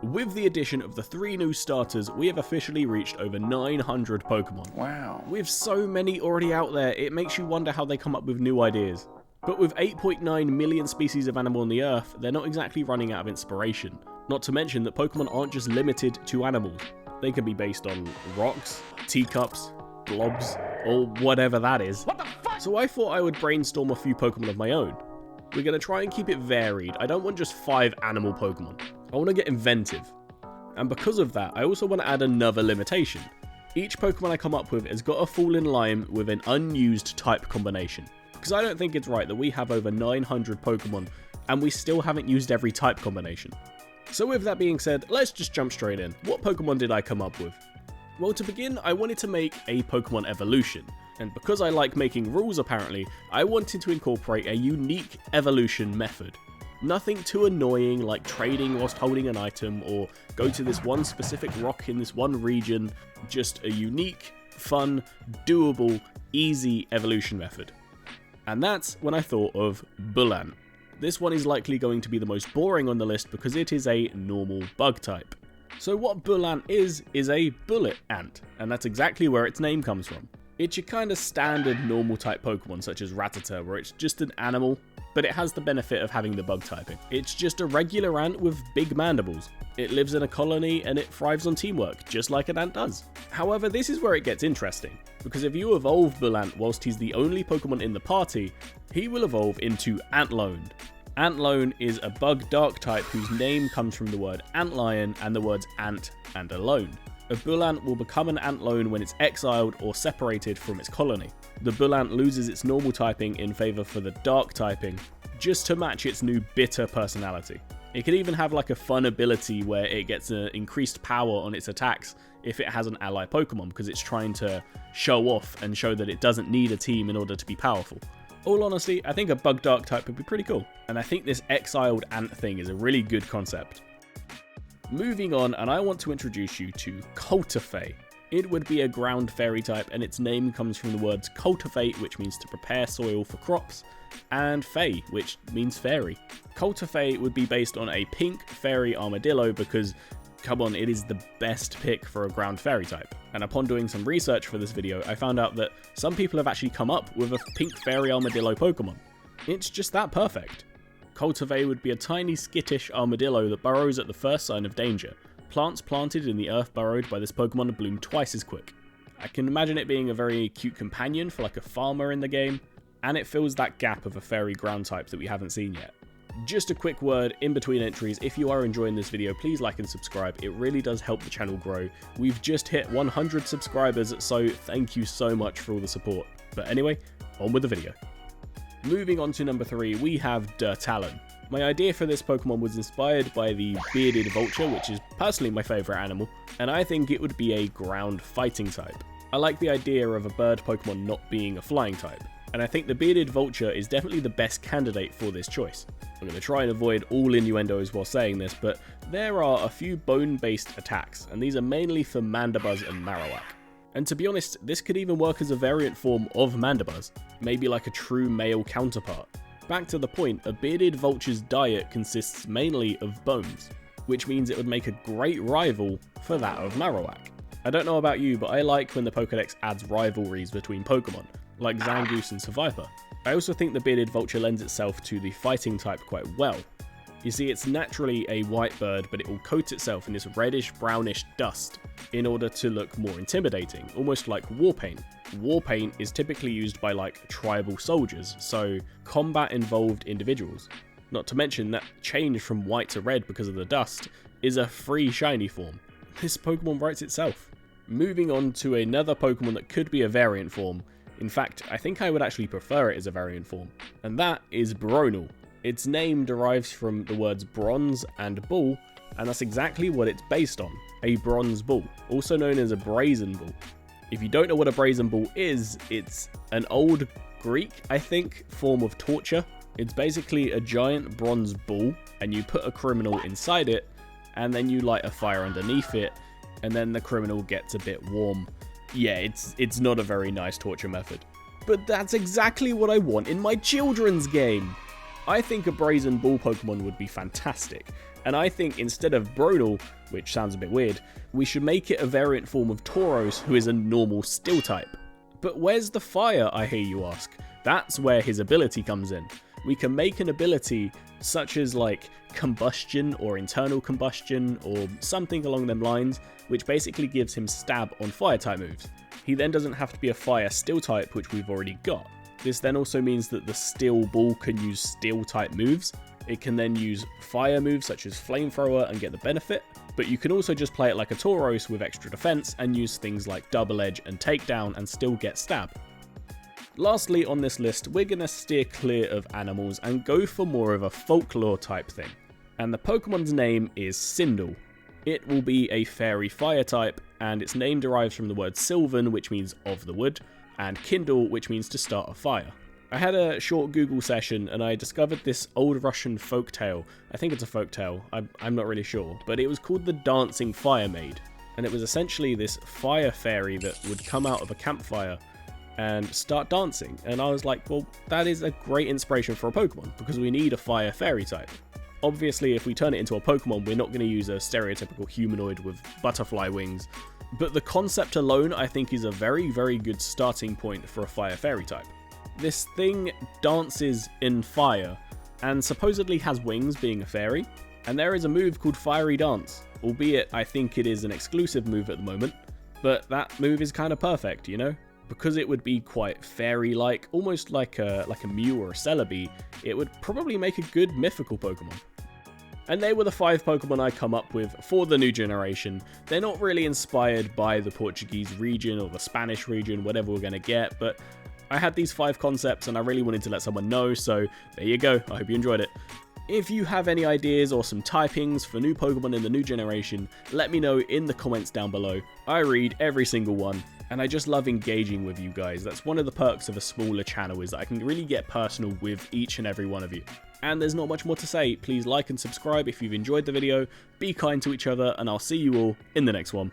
With the addition of the 3 new starters, we have officially reached over 900 Pokemon. Wow. With so many already out there, it makes you wonder how they come up with new ideas. But with 8.9 million species of animal on the Earth, they're not exactly running out of inspiration. Not to mention that Pokemon aren't just limited to animals. They can be based on rocks, teacups, blobs, or whatever that is. What the fuck? So I thought I would brainstorm a few Pokemon of my own. We're going to try and keep it varied. I don't want just 5 animal Pokemon. I want to get inventive. And because of that, I also want to add another limitation. Each Pokemon I come up with has got to fall in line with an unused type combination. Because I don't think it's right that we have over 900 Pokemon and we still haven't used every type combination. So with that being said, let's just jump straight in. What Pokemon did I come up with? Well, to begin, I wanted to make a Pokemon evolution. And because I like making rules apparently, I wanted to incorporate a unique evolution method. Nothing too annoying like trading whilst holding an item or go to this one specific rock in this one region, just a unique, fun, doable, easy evolution method. And that's when I thought of Bulant. This one is likely going to be the most boring on the list because it is a normal bug type. So what Bulant is a bullet ant, and that's exactly where its name comes from. It's your kind of standard normal type Pokemon such as Rattata, where it's just an animal, but it has the benefit of having the bug typing. It's just a regular ant with big mandibles. It lives in a colony and it thrives on teamwork, just like an ant does. However, this is where it gets interesting, because if you evolve Bulant whilst he's the only Pokemon in the party, he will evolve into Antlone. Antlone is a bug dark type whose name comes from the word antlion and the words ant and alone. A Bulant will become an Antlone when it's exiled or separated from its colony. The Bulant loses its normal typing in favour for the dark typing, just to match its new bitter personality. It can even have like a fun ability where it gets an increased power on its attacks if it has an ally Pokemon, because it's trying to show off and show that it doesn't need a team in order to be powerful. All honesty, I think a bug dark type would be pretty cool, and I think this exiled ant thing is a really good concept. Moving on, and I want to introduce you to Cultifay. It would be a ground fairy type, and its name comes from the words cultivate, which means to prepare soil for crops, and fay, which means fairy. Cultifay would be based on a pink fairy armadillo because, come on, it is the best pick for a ground fairy type. And upon doing some research for this video, I found out that some people have actually come up with a pink fairy armadillo Pokemon. It's just that perfect. Cultivay would be a tiny skittish armadillo that burrows at the first sign of danger. Plants planted in the earth burrowed by this Pokemon bloom twice as quick. I can imagine it being a very cute companion for like a farmer in the game, and it fills that gap of a fairy ground type that we haven't seen yet. Just a quick word in between entries, if you are enjoying this video, please like and subscribe. It really does help the channel grow. We've just hit 100 subscribers, so thank you so much for all the support. But anyway, on with the video. Moving on to number 3, we have Dirtalon. My idea for this Pokemon was inspired by the bearded vulture, which is personally my favourite animal, and I think it would be a ground fighting type. I like the idea of a bird Pokemon not being a flying type, and I think the bearded vulture is definitely the best candidate for this choice. I'm going to try and avoid all innuendos while saying this, but there are a few bone-based attacks, and these are mainly for Mandibuzz and Marowak. And to be honest, this could even work as a variant form of Mandibuzz, maybe like a true male counterpart. Back to the point, a bearded vulture's diet consists mainly of bones, which means it would make a great rival for that of Marowak. I don't know about you, but I like when the Pokédex adds rivalries between Pokemon, like Zangoose and Seviper. I also think the bearded vulture lends itself to the fighting type quite well. You see, it's naturally a white bird, but it will coat itself in this reddish-brownish dust in order to look more intimidating, almost like war paint. War paint is typically used by like tribal soldiers, so combat-involved individuals. Not to mention that change from white to red because of the dust is a free shiny form. This Pokemon writes itself. Moving on to another Pokemon that could be a variant form. In fact, I think I would actually prefer it as a variant form, and that is Bronull. Its name derives from the words bronze and bull, and that's exactly what it's based on, a bronze bull, also known as a brazen bull. If you don't know what a brazen bull is, it's an old Greek, I think, form of torture. It's basically a giant bronze bull, and you put a criminal inside it, and then you light a fire underneath it, and then the criminal gets a bit warm. Yeah, it's not a very nice torture method. But that's exactly what I want in my children's game! I think a Brazen Ball Pokemon would be fantastic, and I think instead of Bronull, which sounds a bit weird, we should make it a variant form of Tauros who is a normal Steel type. But where's the fire, I hear you ask? That's where his ability comes in. We can make an ability such as like combustion or internal combustion or something along them lines, which basically gives him stab on fire type moves. He then doesn't have to be a fire Steel type, which we've already got. This then also means that the Steel Ball can use Steel type moves. It can then use fire moves such as Flamethrower and get the benefit, but you can also just play it like a Tauros with extra defense and use things like Double Edge and Takedown and still get stab. Lastly on this list, we're going to steer clear of animals and go for more of a folklore type thing. And the Pokemon's name is Syndle. It will be a fairy fire type, and its name derives from the word Sylvan, which means of the wood, and Kindle, which means to start a fire. I had a short Google session and I discovered this old Russian folktale. I think it's a folktale, I'm not really sure, but it was called the Dancing Fire Maid. And it was essentially this fire fairy that would come out of a campfire and start dancing. And I was like, well, that is a great inspiration for a Pokemon, because we need a fire fairy type. Obviously, if we turn it into a Pokemon, we're not going to use a stereotypical humanoid with butterfly wings, but the concept alone I think is a very, very good starting point for a fire fairy type. This thing dances in fire, and supposedly has wings being a fairy, and there is a move called Fiery Dance, albeit I think it is an exclusive move at the moment, but that move is kind of perfect, you know? Because it would be quite fairy-like, almost like a Mew or a Celebi, it would probably make a good mythical Pokemon. And they were the 5 Pokemon I come up with for the new generation. They're not really inspired by the Portuguese region or the Spanish region, whatever we're going to get, but I had these 5 concepts and I really wanted to let someone know, so there you go, I hope you enjoyed it. If you have any ideas or some typings for new Pokemon in the new generation, let me know in the comments down below. I read every single one, and I just love engaging with you guys. That's one of the perks of a smaller channel, is that I can really get personal with each and every one of you. And there's not much more to say. Please like and subscribe if you've enjoyed the video, be kind to each other, and I'll see you all in the next one.